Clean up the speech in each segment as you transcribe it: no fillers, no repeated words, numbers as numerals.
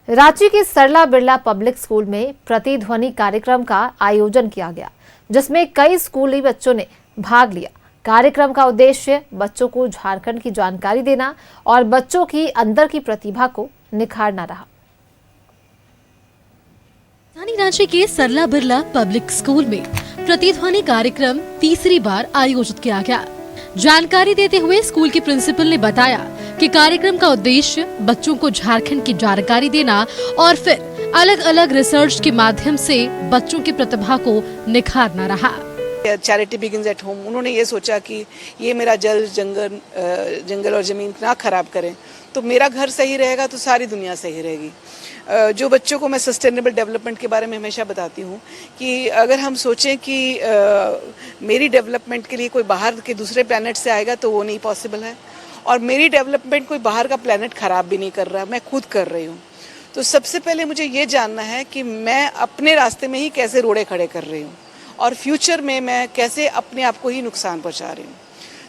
रांची के सरला Birla public school में प्रतिध्वनि कार्यक्रम का आयोजन किया गया, जिसमें कई स्कूली बच्चों ने भाग लिया। कार्यक्रम का उद्देश्य बच्चों को झारखंड की जानकारी देना और बच्चों की अंदर की प्रतिभा को निखारना रहा। रांची के सरला बिरला पब्लिक स्कूल में प्रतिध्वनि कार्यक्रम तीसरी बार आयोजित किया गया। जानकारी देते हुए स्कूल के प्रिंसिपल ने बताया कि कार्यक्रम का उद्देश्य बच्चों को झारखंड की जानकारी देना और फिर अलग अलग रिसर्च के माध्यम से बच्चों की प्रतिभा को निखारना रहा। चैरिटी बिगिंस एट होम, उन्होंने ये सोचा कि ये मेरा जंगल और जमीन ना खराब करें, तो मेरा घर सही रहेगा तो सारी दुनिया सही रहेगी। जो बच्चों को मैं सस्टेनेबल डेवलपमेंट के बारे में हमेशा बताती हूँ कि अगर हम सोचें कि मेरी डेवलपमेंट के लिए कोई बाहर के दूसरे प्लैनेट से आएगा तो वो नहीं पॉसिबल है, और मेरी डेवलपमेंट कोई बाहर का प्लैनेट ख़राब भी नहीं कर रहा, मैं खुद कर रही हूँ। तो सबसे पहले मुझे ये जानना है कि मैं अपने रास्ते में ही कैसे रोड़े खड़े कर रही हूँ और फ्यूचर में मैं कैसे अपने आप को ही नुकसान पहुँचा रही हूँ।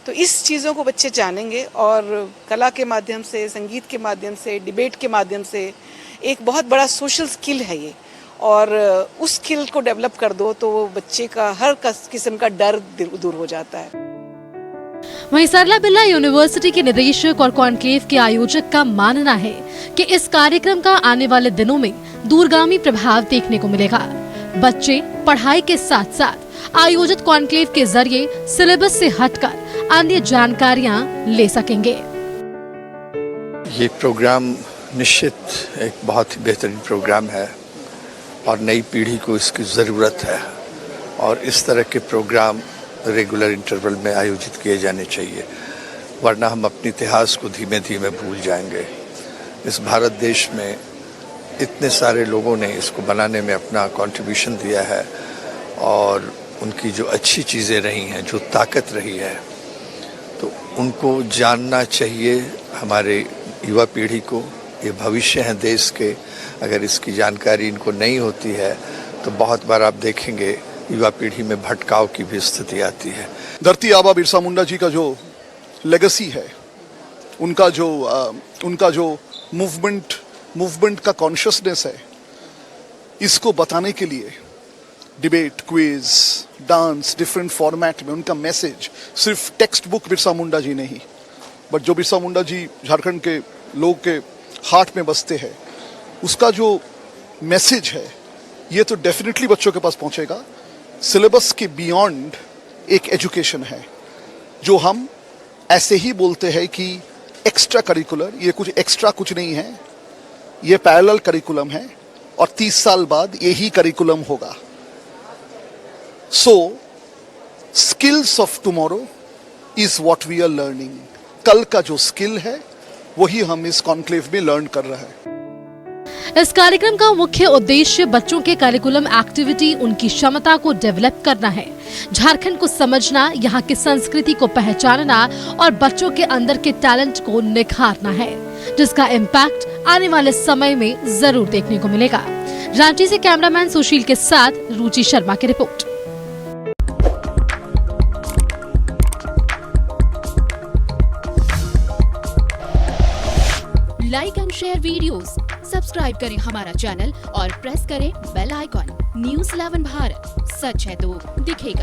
तो इस चीज़ों को बच्चे जानेंगे और कला के माध्यम से, संगीत के माध्यम से, डिबेट के माध्यम से एक बहुत बड़ा सोशल स्किल है ये, और उस स्किल को डेवलप कर दो तो बच्चे का हर किस्म का डर दूर हो जाता है। वहीं सरला बिरला यूनिवर्सिटी के निदेशक और कॉन्क्लेव के आयोजक का मानना है कि इस कार्यक्रम का आने वाले दिनों में दूरगामी प्रभाव देखने को मिलेगा। बच्चे पढ़ाई के साथ साथ आयोजित कॉन्क्लेव के जरिए सिलेबस से हटकर अन्य जानकारियां ले सकेंगे। ये प्रोग्राम निश्चित एक बहुत ही बेहतरीन प्रोग्राम है और नई पीढ़ी को इसकी ज़रूरत है, और इस तरह के प्रोग्राम रेगुलर इंटरवल में आयोजित किए जाने चाहिए, वरना हम अपने इतिहास को धीमे धीमे भूल जाएंगे। इस भारत देश में इतने सारे लोगों ने इसको बनाने में अपना कंट्रीब्यूशन दिया है, और उनकी जो अच्छी चीज़ें रही हैं, जो ताकत रही है, तो उनको जानना चाहिए। हमारे युवा पीढ़ी को, ये भविष्य है देश के, अगर इसकी जानकारी इनको नहीं होती है तो बहुत बार आप देखेंगे युवा पीढ़ी में भटकाव की भी स्थिति आती है। धरती आबा बिरसा मुंडा जी का जो लेगेसी है, उनका जो मूवमेंट का कॉन्शियसनेस है, इसको बताने के लिए debate, quiz, dance, different format में उनका मैसेज, सिर्फ टेक्स्ट बुक बिरसा मुंडा जी नहीं, बट जो बिरसा मुंडा जी झारखंड के लोग के हार्ट में बसते हैं, उसका जो मैसेज है, ये तो डेफिनेटली बच्चों के पास पहुंचेगा। सिलेबस के बियॉन्ड एक एजुकेशन है, जो हम ऐसे ही बोलते हैं कि एक्स्ट्रा करिकुलर, ये कुछ एक्स्ट्रा कुछ नहीं है, ये पैरेलल करिकुलम है, और 30 साल बाद यही करिकुलम होगा। So skills of tomorrow is what we are learning. कल का जो स्किल है वही हम इस कॉन्क्लेव में लर्न कर रहे हैं। इस कार्यक्रम का मुख्य उद्देश्य बच्चों के करिकुलम एक्टिविटी, उनकी क्षमता को डेवलप करना है, झारखंड को समझना, यहाँ की संस्कृति को पहचानना और बच्चों के अंदर के टैलेंट को निखारना है, जिसका इम्पैक्ट आने वाले समय में जरूर देखने को मिलेगा। रांची से कैमरामैन सुशील के साथ रुचि शर्मा की report. Like and share videos, subscribe करें हमारा चैनल और प्रेस करें बेल आइकॉन। न्यूज़ 11 भारत, सच है तो दिखेगा।